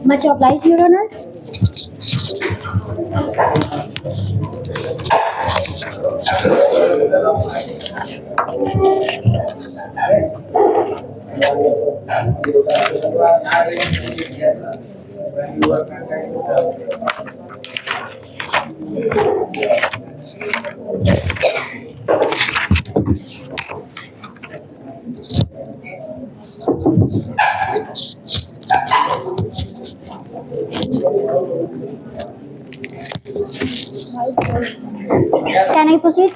Much obliged, Your Honor. Can I proceed?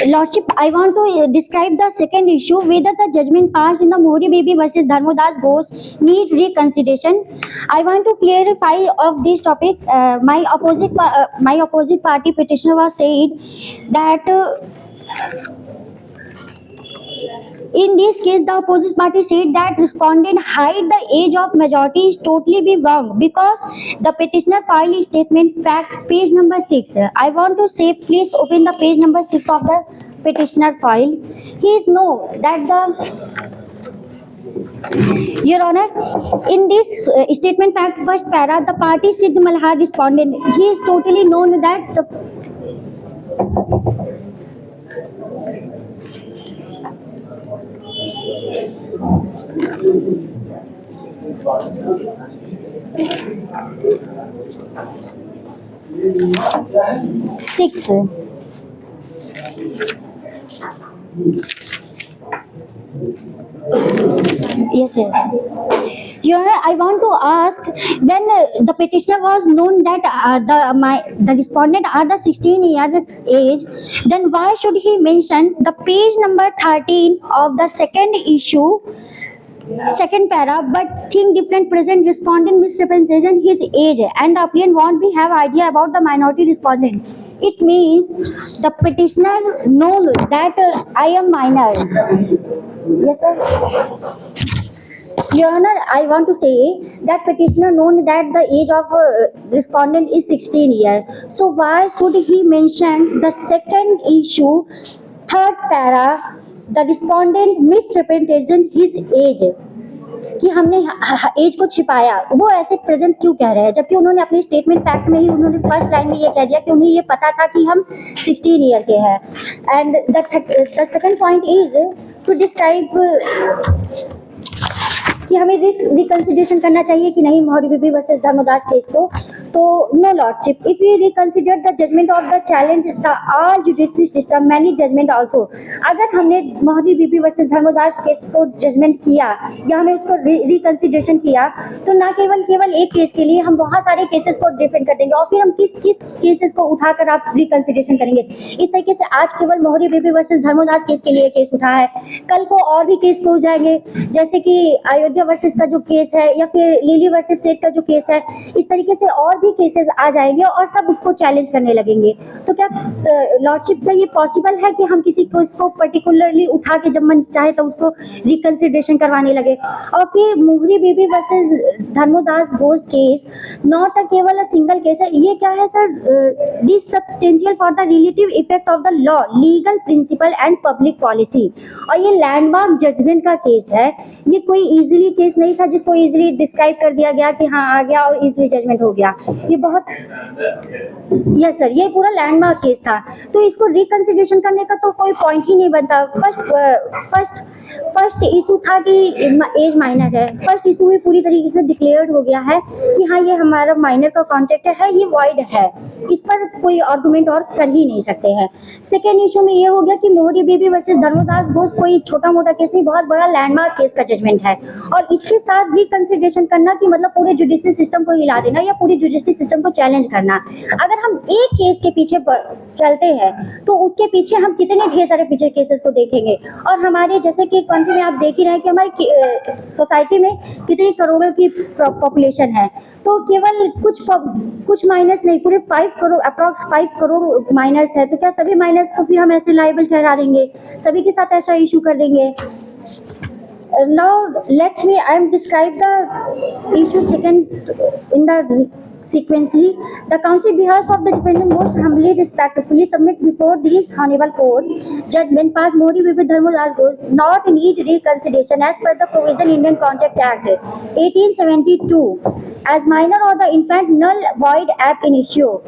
Lordship, I want to describe the second issue, whether the judgment passed in the Mohri Baby versus Dharmodas Ghosh need reconsideration. I want to clarify of this topic. My opposite party petitioner was said that in this case, the opposite party said that respondent hide the age of majority is totally be wrong because the petitioner filed statement fact page number 6. I want to say please open the page number 6 of the petitioner file. He is know that Your Honor, in this statement fact first para, the party Siddh Malhar respondent, he is totally known that the six. Yes, yes. Your Honor, I want to ask when the petitioner was known that the respondent are the 16-year age, then why should he mention the page number 13 of the second issue, second para, but think different present respondent misrepresentation his age and the applicant won't be have idea about the minority respondent. It means the petitioner know that I am minor. Yes, sir. Your Honor, I want to say that petitioner known that the age of respondent is 16 years. So why should he mention the second issue, third para, the respondent misrepresentation his age? कि हमने as को छिपाया, वो ऐसे present क्यों कह रहे हैं, जबकि उन्होंने अपने स्टेटमेंट फैक्ट में ही उन्होंने फर्स्ट लाइन में ये कह दिया कि उन्हें ये पता था कि हम 16 ईयर के हैं. And the second point is to describe कि हमें रिकंसिडरेशन करना चाहिए कि नहीं मोहरी बीबी वर्सेस धर्मदास केस को. तो no lordship, if we reconsider the judgement of the challenge the all judiciary system many judgement also, अगर हमने मोहरी बीबी वर्सेस धर्मदास केस को जजमेंट किया या हमें उसको रिकंसिडरेशन किया, तो ना केवल एक केस के लिए हम बहुत सारे केसेस को डिफेंड कर देंगे और फिर हम किस किस केसेस को उठाकर आप रिकंसिडरेशन करेंगे. इस तरीके से आज केवल मोहरी बीबी वर्सेस धर्मदास केस के लिए केस उठा है, कल को और भी केस हो जाएंगे, जैसे कि अयोध्या वर्सेस का जो केस है या फिर लिली वर्सेस सेठ का जो केस है. इस तरीके से और भी केसेस आ जाएंगे और सब उसको चैलेंज करने लगेंगे. तो क्या लॉर्डशिप, क्या ये पॉसिबल है कि हम किसी को इसको पर्टिकुलरली उठा के जब मन चाहे तो उसको रिकंसिडरेशन करवाने लगे. और फिर Mohori Bibi versus Dharmadas Ghosh case not a केवल अ सिंगल केस है, ये क्या है sir, this substantial for the relative effect of the law, legal principle and public policy. और ये लैंडमार्क जजमेंट का केस है, ये कोई इजीली केस नहीं था जिसको इजीली डिस्क्राइब कर दिया गया कि हाँ आ गया और इजीली जजमेंट हो गया. ये बहुत यस सर, ये पूरा लैंडमार्क केस था, तो इसको रिकंसिडरेशन करने का तो कोई पॉइंट ही नहीं बनता. फर्स्ट इशू था कि एज माइनर है, फर्स्ट इशू में पूरी तरीके से डिक्लेयर्ड हो गया है कि हाँ ये हमारा माइनर का कॉन्ट्रैक्ट है, ये वॉइड है, इस पर कोई आर्गुमेंट और कर ही नहीं सकते हैं. सेकेंड इशू में ये हो गया कि मोहरी बीबी वर्सेस धर्मदास घोष कोई छोटा मोटा केस नहीं, बहुत बड़ा लैंडमार्क केस का जजमेंट है, और इसके साथ रिकंसिडरेशन करना कि मतलब पूरे जुडिशरी सिस्टम को हिला देना या पूरी जुडिशरी सिस्टम को चैलेंज करना. अगर हम एक केस के पीछे चलते हैं तो उसके पीछे हम कितने ढेर सारे पीछे केसेस को देखेंगे. और हमारे जैसे कि कंट्री में आप देख ही रहे हैं कि हमारी सोसाइटी में कितनी करोड़ों की पॉपुलेशन है, तो केवल कुछ माइनर्स नहीं, पूरे 5 करोड़ अप्रॉक्स 5 करोड़ माइनर्स है. तो क्या सभी माइनर्स को फिर हम ऐसे लायबल ठहरा देंगे, सभी के साथ ऐसा इशू कर देंगे. Now let's me I am describe the issue second in the Sequentially, the council, behalf of the defendant, most humbly, respectfully submit before this honorable court judgment passed Modi Vivek Dharmadas goes not need reconsideration as per the provision Indian Contract Act 1872 as minor or the infant null void ab initio.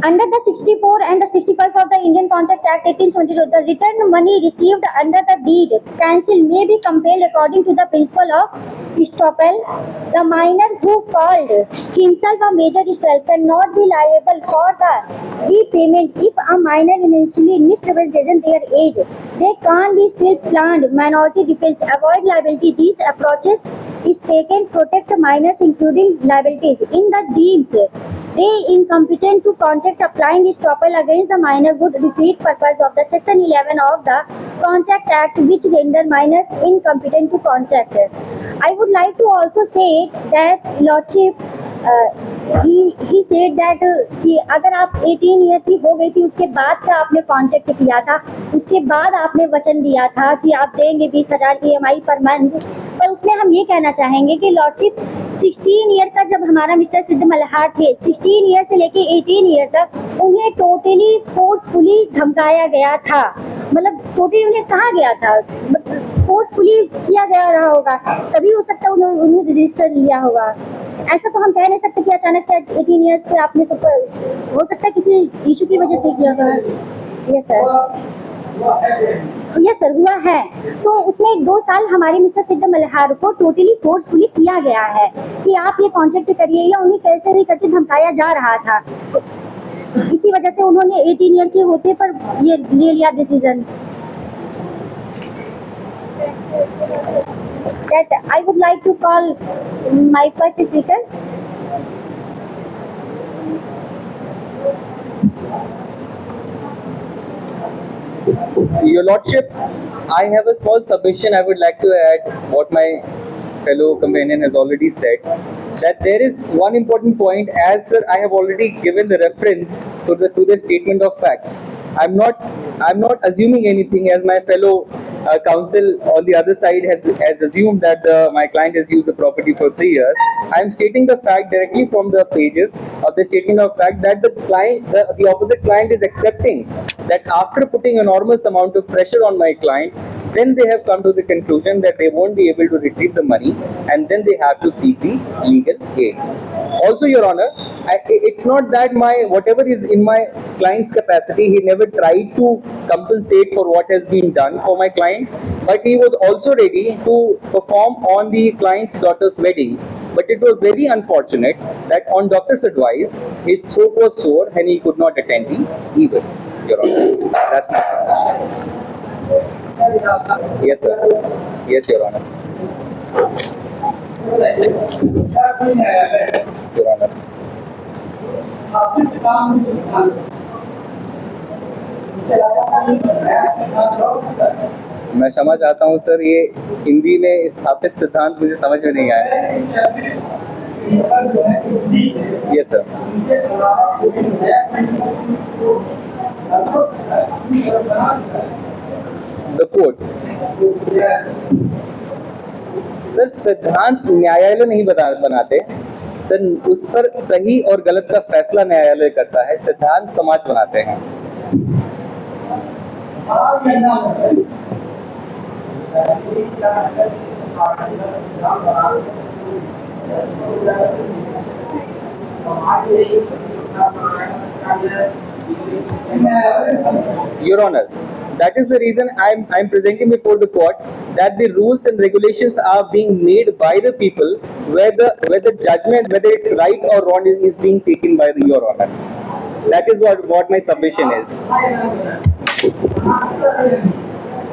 Under the 64 and the 65 of the Indian Contract Act 1872, the return money received under the deed cancel may be compelled according to the principle of estoppel. The minor who called himself a major estoppel cannot be liable for the repayment if a minor initially misrepresented their age. They can be still planned minority defense, avoid liability. These approaches is taken protect minors including liabilities in the deems they incompetent to contact applying estoppel against the minor would defeat purpose of the section 11 of the Contract Act which render minors incompetent to contact. I would like to also say that lordship he said that कि अगर आप 18 year की हो गई थी उसके बाद का आपने कांटेक्ट किया था उसके बाद आपने वचन दिया था कि आप देंगे 20,000 EMI पर मंथ पर उसमें हम ये कहना चाहेंगे कि लॉर्डशिप 16 ईयर का जब हमारा मिस्टर सिद्ध मल्हार थे 16 ईयर से लेके 18 ईयर तक उन्हें टोटली फोर्सफुली धमकाया गया था मतलब टोटली उन्हें कहा गया था फोर्सफुली किया गया रहा होगा तभी हो सकता है उन्होंने रजिस्टर लिया होगा ऐसा तो हम कह नहीं सकते कि अचानक से 18 इयर्स पे आपने तो हो सकता है किसी इशू की वजह से किया होगा यस सर हुआ है तो उसमें 2 साल हमारे मिस्टर सिद्ध मल्हार को टोटली फोर्सफुली किया गया है कि आप ये कॉन्ट्रैक्ट करिए या उन्हें कैसे भी करके धमकाया जा रहा था इसी वजह से उन्होंने 18 ईयर के होते पर ये ले लिया decision that I would like to call my first speaker. Your Lordship, I have a small submission I would like to add what my fellow companion has already said. That there is one important point, as sir, I have already given the reference to the statement of facts. I'm not assuming anything, as my fellow counsel on the other side has assumed that my client has used the property for 3 years. I'm stating the fact directly from the pages of the statement of fact that the opposite client is accepting that after putting enormous amount of pressure on my client, then they have come to the conclusion that they won't be able to retrieve the money and then they have to seek the legal aid. Also, Your Honor, it's not that whatever is in my client's capacity, he never tried to compensate for what has been done for my client, but he was also ready to perform on the client's daughter's wedding. But it was very unfortunate that on doctor's advice, his throat was sore and he could not attend the event, Your Honor. That's my submission. Yes, sir. Yes, Your Honor. Your Honor. मैं क्षमा चाहता हूं sir, ये हिंदी में स्थापित सिद्धांत मुझे समझ में नहीं आया। Yes sir. The court sir सिद्धांत न्यायालय नहीं बनाते सर, उस पर सही और गलत का फैसला न्यायालय करता है, सिद्धांत समाज बनाते हैं। Your Honor, that is the reason I'm presenting before the court that the rules and regulations are being made by the people, where the judgment, whether it's right or wrong, is being taken by the Your Honors. That is what my submission is.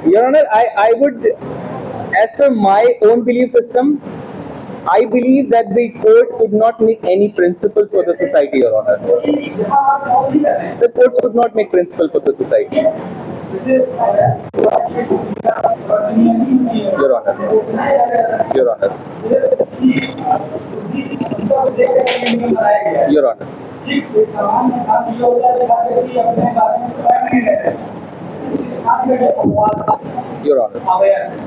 Your Honor, I would, as per my own belief system, I believe that the court could not make any principles for the society, Your Honor. So courts could not make principle for the society. Your Honor. Your Honor. Your Honor. Your Honor.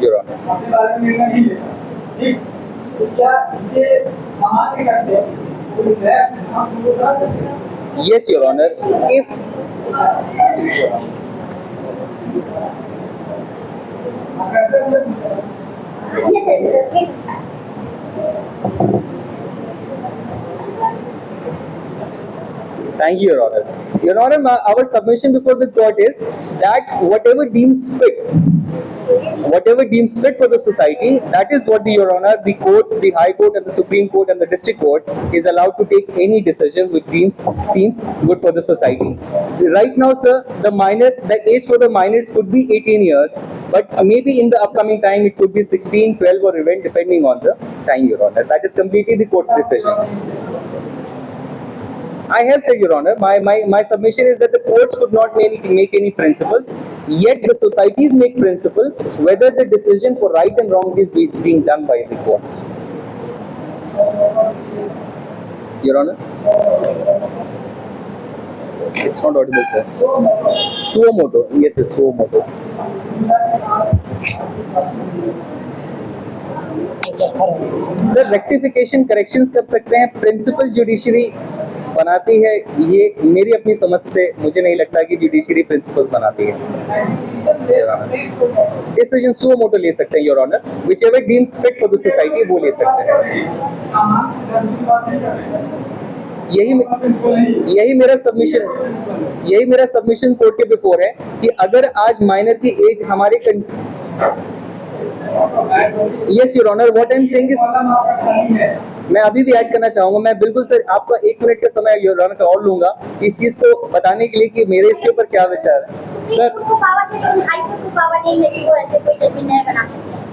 Your Honor. तो क्या इसे हमारे करते Yes, Your Honor. If Thank you, Your Honor. Your Honor, our submission before the court is that whatever deems fit for the society, that is what Your Honor, the courts, the High Court and the Supreme Court and the District Court is allowed to take any decisions which seems good for the society. Right now, sir, the age for the minors could be 18 years, but maybe in the upcoming time it could be 16, 12 or even depending on the time, Your Honor. That is completely the court's decision. I have said, Your Honor, my submission is that the courts could not make any principles, yet the societies make principle whether the decision for right and wrong is being done by the court. Your Honor? It's not audible, sir. Suo moto. Yes, it's suo moto. Sir rectification corrections कर सकते हैं, principal judiciary बनाती है, ये मेरी अपनी समझ से मुझे नहीं लगता कि जुडिशरी प्रिंसिपल्स बनाती है. डिसीजन सुओ मोटो ले सकते हैं, your honour, whichever deems fit for the society वो ले सकते हैं. यही मेरा सबमिशन कोर्ट के बिफोर है कि अगर आज माइनर की एज हमारे yes your honour, what I am saying is, मैं अभी भी ऐड करना चाहूंगा, मैं बिल्कुल सर आपका 1 मिनट का समय योर ऑनर का और लूंगा इस चीज को बताने के लिए कि मेरे इसके ऊपर क्या विचार है. सुप्रीम कोर्ट को पावर है लेकिन हाई कोर्ट को पावर नहीं है कि वो ऐसे कोई जजमेंट नहीं बना सकते हैं.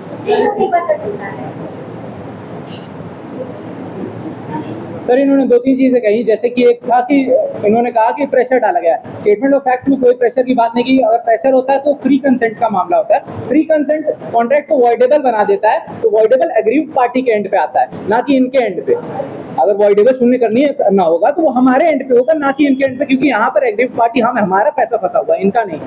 सुप्रीम कोर्ट एक बार कर सकता है. सर इन्होंने 2-3 चीजें कही, जैसे कि एक था कि इन्होंने कहा कि प्रेशर डाला गया. स्टेटमेंट ऑफ फैक्ट्स में कोई प्रेशर की बात नहीं की. अगर प्रेशर होता है तो फ्री कंसेंट का मामला होता है. फ्री कंसेंट कॉन्ट्रैक्ट को वॉइडेबल बना देता है, तो वॉइडेबल एग्रीव्ड पार्टी के एंड पे आता है, ना कि इनके एंड पे. अगर वॉइडेबल शून्य करना होगा तो वो हमारे एंड पे होगा, ना कि इनके एंड पे, क्योंकि यहाँ पर एग्रीव्ड पार्टी हमारा पैसा फंसा हुआ है, इनका नहीं.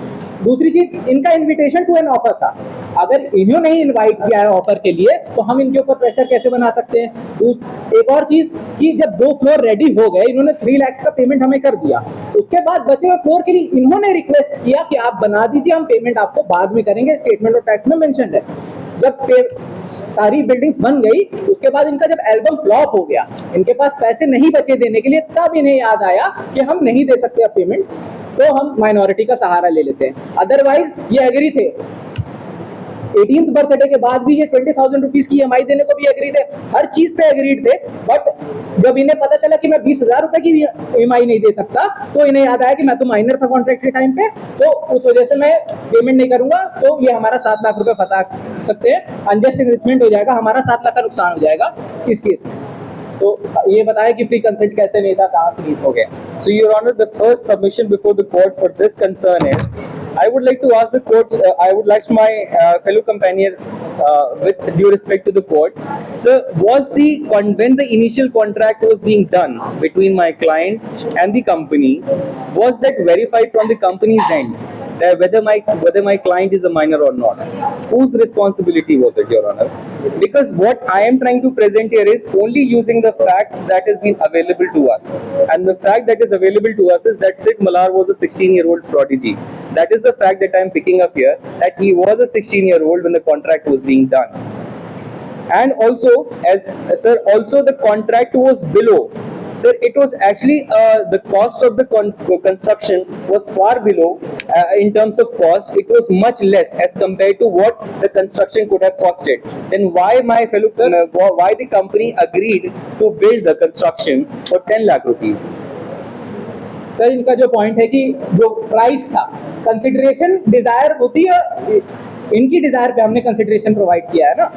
दूसरी चीज, इनका इन्विटेशन टू एन ऑफर था. अगर इन्होंने ही इन्वाइट किया है ऑफर के लिए तो हम इनके ऊपर प्रेशर कैसे बना सकते हैं. एक और चीज कि जब 2 फ्लोर रेडी हो गए, इन्होंने 3 लाख का पेमेंट हमें कर दिया, उसके बाद बचे हुए फ्लोर के लिए इन्होंने रिक्वेस्ट किया कि आप बना दीजिए, हम पेमेंट आपको बाद में करेंगे. स्टेटमेंट ऑफ टैक्स में मेंशन है. जब सारी बिल्डिंग्स बन गई, उसके बाद इनका जब एल्बम फ्लॉप हो गया, इनके पास पैसे नहीं बचे देने के लिए, तब इन्हें याद आया कि हम नहीं दे सकते अब पेमेंट, तो हम माइनॉरिटी का सहारा ले लेते हैं. अदरवाइज ये एग्री थे. 18th बर्थडे के बाद भी ये 20,000 रुपीज की EMI देने को भी एग्री थे, हर चीज पे एग्रीड थे. बट जब इन्हें पता चला कि मैं 20,000 रुपए की EMI नहीं दे सकता, तो इन्हें याद आया कि मैं तो माइनर था कॉन्ट्रैक्ट के टाइम पे, तो उस वजह से मैं पेमेंट नहीं करूंगा, तो ये हमारा 7 लाख रुपए फंसा सकते हैं. अनजस्ट एनरिचमेंट हो जाएगा, हमारा 7 लाख का नुकसान हो जाएगा इस केस में. तो ये बताया कि फ्री कंसेंट कैसे नहीं था, कहाँ से लीक हो गया. So, Your Honor, the first submission before the court for this concern is, I would like to ask the court, I would like my fellow companion, with due respect to the court, sir, when the initial contract was being done between my client and the company, was that verified from the company's end? That whether my client is a minor or not, whose responsibility was it, Your Honor? Because what I am trying to present here is only using the facts that has been available to us, and the fact that is available to us is that Sid Malar was a 16-year-old prodigy. That is the fact that I am picking up here, that he was a 16-year-old when the contract was being done. And also, also the contract was below. Sir, it was actually the cost of the construction was far below in terms of cost. It was much less as compared to what the construction could have costed. Then why why the company agreed to build the construction for 10 lakh rupees? Sir इनका जो point है कि जो price था, consideration Dzire होती है, इनकी Dzire पे हमने कंसिडरेशन प्रोवाइड किया है ना.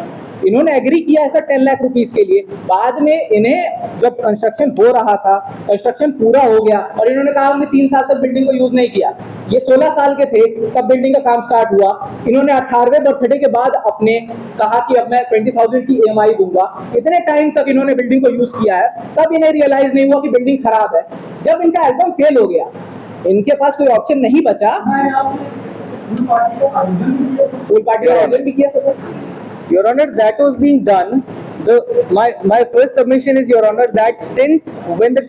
इन्होंने एग्री किया है सर 10 लाख रुपीस के लिए. बाद में इन्हें जब कंस्ट्रक्शन हो रहा था, कंस्ट्रक्शन पूरा हो गया और इन्होंने कहा हमने 3 साल तक बिल्डिंग को यूज नहीं किया. ये 16 साल के थे तब बिल्डिंग का काम स्टार्ट हुआ. इन्होंने 18वें बर्थडे के बाद अपने कहा कि अब मैं 20,000 की EMI दूंगा. इतने टाइम तक इन्होंने बिल्डिंग को यूज किया है, तब इन्हें रियलाइज नहीं हुआ कि बिल्डिंग खराब है. जब इनका एल्बम फेल हो गया, इनके पास कोई ऑप्शन नहीं बचा, फुल पार्टी का आयोजन भी किया. Your Honor, that was being done My first submission is, Your Honor, that since when the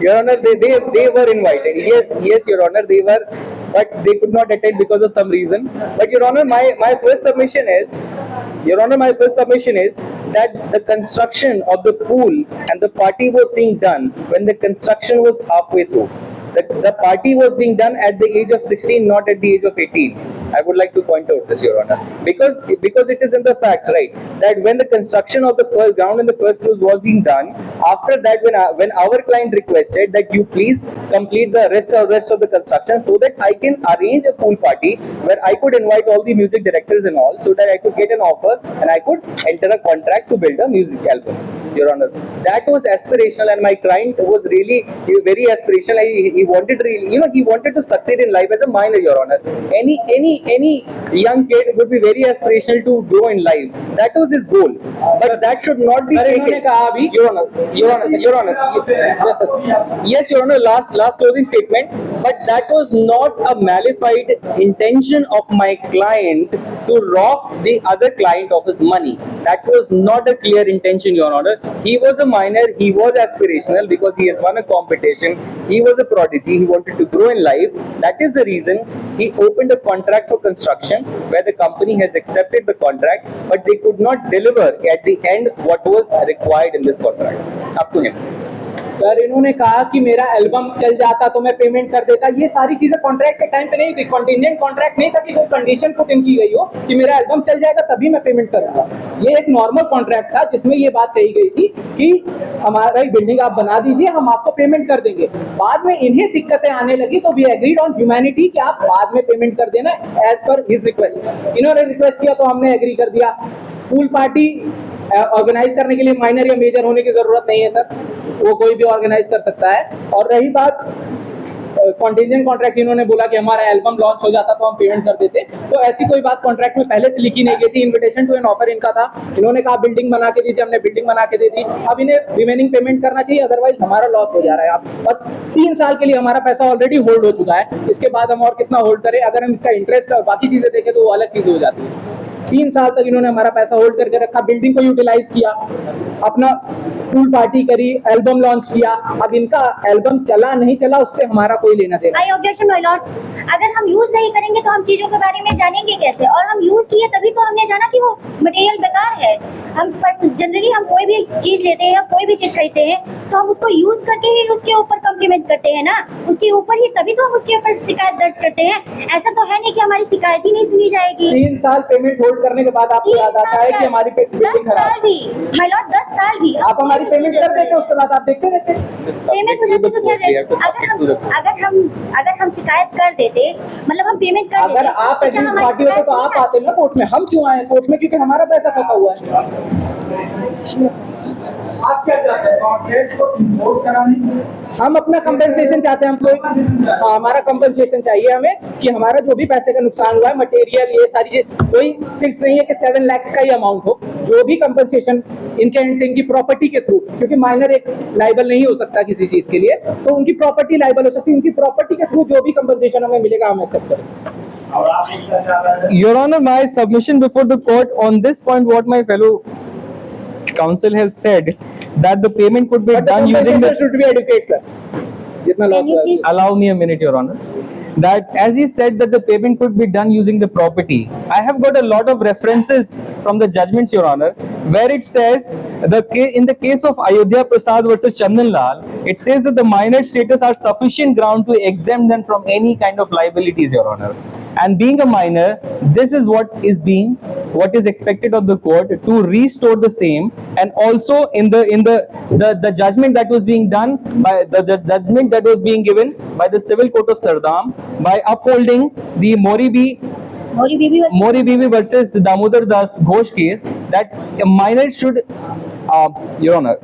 Your Honor, they were invited. Yes, Your Honor, they were, but they could not attend because of some reason. But Your Honor, my first submission is, Your Honor, my first submission is that the construction of the pool and the party was being done when the construction was halfway through. The party was being done at the age of 16, not at the age of 18. I would like to point out this, Your Honor, because it is in the facts, right, that when the construction of the first ground in the first place was being done, after that, when our client requested that you please complete the rest of the construction so that I can arrange a pool party where I could invite all the music directors and all, so that I could get an offer and I could enter a contract to build a music album, Your Honor. That was aspirational, and my client was really very aspirational. He wanted really, he wanted to succeed in life as a minor, Your Honor. Any young kid would be very aspirational to grow in life. That was his goal, but that should not be sir इन्होंने taken. कहा अभी Your Honor. Yes, Your Honor. Last closing statement. But that was not a malified intention of my client to rob the other client of his money. That was not a clear intention, Your Honor. He was a minor. He was aspirational because he has won a competition. He was a prodigy. He wanted to grow in life. That is the reason he opened a contract for construction where the company has accepted the contract, but they could not deliver at the end what was required in this contract. Up to him. Sir इन्होंने कहा कि मेरा album चल जाता तो मैं payment कर देता। ये सारी चीजें कॉन्ट्रैक्ट के टाइम पे नहीं थी, कंटिजेंट कॉन्ट्रैक्ट नहीं था कि कोई कंडीशन पुट इन की गई हो कि मेरा एल्बम चल जाएगा तभी मैं पेमेंट करूंगा। ये एक नॉर्मल कॉन्ट्रैक्ट था जिसमें ये बात कही गई थी कि हमारा बिल्डिंग आप बना दीजिए, हम आपको पेमेंट कर देंगे। बाद में इन्हें दिक्कतें आने लगी तो वी एग्रीड ऑन ह्यूमैनिटी कि आप बाद में पेमेंट कर देना एज पर हिज रिक्वेस्ट। इन्होंने रिक्वेस्ट किया तो हमने एग्री कर दिया। पूल पार्टी ऑर्गेनाइज करने के लिए माइनर या मेजर होने की जरूरत नहीं है सर, वो कोई भी ऑर्गेनाइज कर सकता है। और रही बात कॉन्टिजेंट कॉन्ट्रैक्ट, इन्होंने बोला कि हमारा एल्बम लॉन्च हो जाता तो हम पेमेंट कर देते, तो ऐसी कोई बात कॉन्ट्रैक्ट में पहले से लिखी नहीं गई थी। इन्विटेशन टू एन ऑफर इनका था, इन्होंने कहा बिल्डिंग बना के दीजिए, हमने बिल्डिंग बना के दे दी। अब इन्हें रिमेनिंग पेमेंट करना चाहिए, अदरवाइज हमारा लॉस हो जा रहा है। आप और 3 साल के लिए हमारा पैसा ऑलरेडी होल्ड हो चुका है, इसके बाद हम और कितना होल्ड करें? अगर हम इसका इंटरेस्ट और बाकी चीजें देखें तो वो अलग चीज हो जाती है। 3 साल तक इन्होंने हमारा पैसा होल्ड करके रखा, बिल्डिंग को यूटिलाइज किया, अपना पूल पार्टी करी, एल्बम लॉन्च किया। अब इनका एल्बम चला नहीं चला उससे हमारा कोई लेना देना। आई ऑब्जेक्शन माय लॉर्ड, अगर हम यूज नहीं करेंगे तो हम चीजों के बारे में जानेंगे कैसे? और हम यूज किए तभी तो हमने जाना कि वो मटेरियल बेकार है। हम जनरली हम कोई भी चीज लेते हैं, कोई भी चीज खरीदते हैं तो हम उसको यूज करके ही उसके ऊपर कम्प्लीमेंट करते हैं ना, उसके ऊपर ही तभी तो हम उसके ऊपर शिकायत दर्ज करते हैं। ऐसा तो है नहीं कि हमारी शिकायत ही नहीं सुनी जाएगी। 3 साल पेमेंट होल्ड करने के बाद आपको याद आता है कि हमारी 10 साल भी माय लॉर्ड, 10 साल भी आप हमारी पेमेंट कर देते, उसके बाद आप देखते रहते। पेमेंट हो जाती तो क्या अगर हम शिकायत कर देते, मतलब हम पेमेंट कर देते, अगर आप एग्री पार्टी होते तो आप आते ना कोर्ट में। हम क्यों आए कोर्ट में? क्योंकि हमारा पैसा फंसा हुआ है। आप क्या चाहते हैं? कॉन्ट्रैक्ट को इन्फोर्स कराने? हम अपना कंपनसेशन चाहते हैं, हमको हमारा कंपनसेशन चाहिए हमें कि हमारा जो भी पैसे का नुकसान हुआ है, मटेरियल, ये सारी चीज, कोई फिक्स नहीं है कि 7 लाख का ही अमाउंट हो। जो भी कंपनसेशन इनके एंड से, इनकी प्रॉपर्टी के थ्रू, क्योंकि माइनर एक लाइबल नहीं हो सकता किसी चीज के लिए, तो उनकी प्रॉपर्टी लाइबल हो सकती है। उनकी प्रॉपर्टी के थ्रू जो भी कंपनसेशन हमें मिलेगा हम एक्सेप्ट करेंगे। Your Honor, my submission before the court on this point, what my fellow counsel has said, that the payment could be done using the. should be adequate, sir. जितना Can loss you हुआ है। please Allow me a minute, Your Honor. That as he said that the payment could be done using the property. I have got a lot of references from the judgments, Your Honor, where it says in the case of Ayodhya Prasad versus Chandan Lal, it says that the minor status are sufficient ground to exempt them from any kind of liabilities, Your Honor. And being a minor, this is what is expected of the court to restore the same. And also in the judgment that was being done by the judgment that was being given by the civil court of Sardam, by upholding the Mori Bibi versus Damodar Das Ghosh case, that a minor should, Your Honor,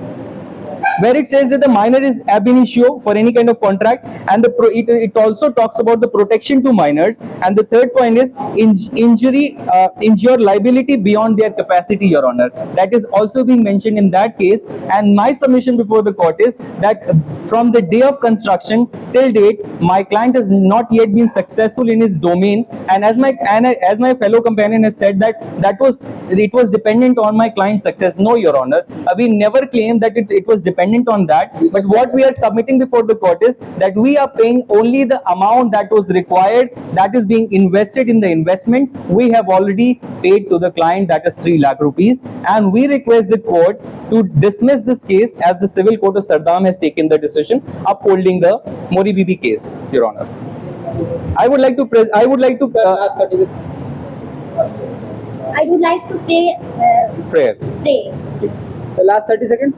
where it says that the minor is ab initio for any kind of contract, and it also talks about the protection to minors. And the third point is injure liability beyond their capacity, Your Honor. That is also being mentioned in that case. And my submission before the court is that from the day of construction till date, my client has not yet been successful in his domain. And as my fellow companion has said, that it was dependent on my client's success. No, Your Honor, we never claimed that it was dependent on that. But what we are submitting before the court is that we are paying only the amount that was required, that is being invested in the investment. We have already paid to the client, that is 3 lakh rupees, and we request the court to dismiss this case as the Civil Court of Sardam has taken the decision upholding the Mori Bibi case, Your Honor. I would like to Sir, last 30 seconds. I would like to pray. prayer. Sir, last 30 seconds.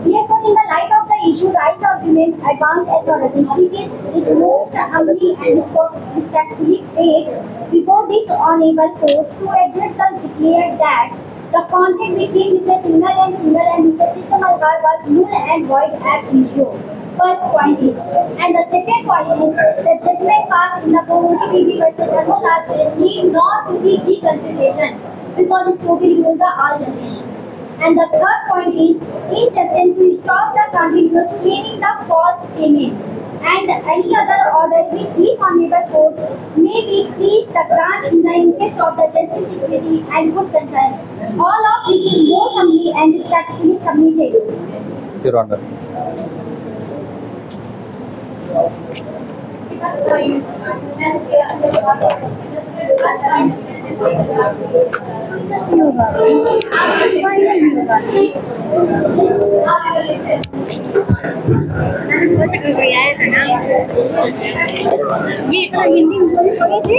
Therefore, in the light of the issue, rights of women, advanced authority seated is most humbly and respectfully prayed before this honorable court to adjudge declare that the contract between Mr. Singhal and Mr. Sikamalkar was null and void ab initio. First point is, and the second point is, the judgment passed in the Mori Bibi versus Dharmodas need not to be reconsideration because it totally rules the all judgments. And the third point is injunction to stop the continuous claiming the false payment, and any other order with these honorable court may be pleased the grant in the interest of the justice, equity and good conscience, all of which is most humbly and respectfully submitted. Your Honor. ये तो हिंदी में बोले पड़े थे